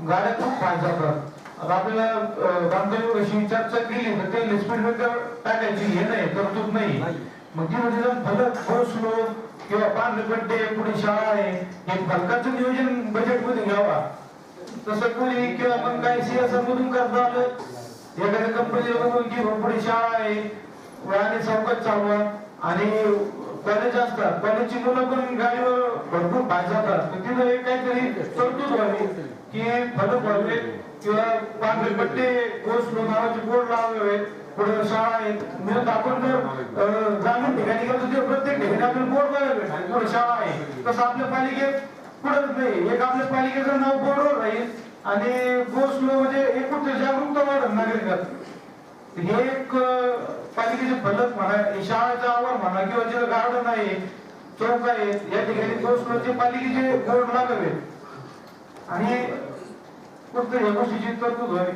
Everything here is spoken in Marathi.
गाड्या खूप फास्ट जातात. आता आपल्याला बांधकामाविषयी चर्चा केली तर ते स्पीड ब्रेकर टाकायची हे नाही, तरतूद नाही. मग ती म्हणजे फलक गो स्लो किंवा पांढरपट्टे पुढे शाळा आहे, हे फलकाचं नियोजन बजेटमध्ये घ्यावा. तसं कोणी किंवा मग काही सीएसआर मधून करता आलं, एखाद्या कंपनीला बघून की पुढे शाळा आहे आणि चौकात चालवा. आणि कॉलेज असतात, कॉलेजची मुलं पण गाडीवर भरपूर बाहेर जातात, तर तिथं एक काहीतरी तरतूद व्हावी की फलक व्हावे किंवा पांढरे पट्टे गो स्लो नावाचे बोर्ड लावावे. पुढे शाळा आहेत, म्हणजे आपण जर ग्रामीण ठिकाणी गेलो तर प्रत्येक ठिकाणी आपल्याला बोर्ड बघायला भेटतात पुढे शाळा आहे. तसं आपल्या पालिकेत पुढेच नाही, एक आपल्या पालिकेचं नाव बोर्डवर राहील आणि गो स्लो म्हणजे एक कुठे जागरूकता वाढत नागरिकात. हे एक पालिकेचे फलक म्हणा, शाळेचा आवार म्हणा किंवा जे गार्डन आहे, चौक आहे, या ठिकाणी गो स्लोचे पालिकेचे बोर्ड लागावे आणि फक्त या गोष्टीची तरतूद व्हावी.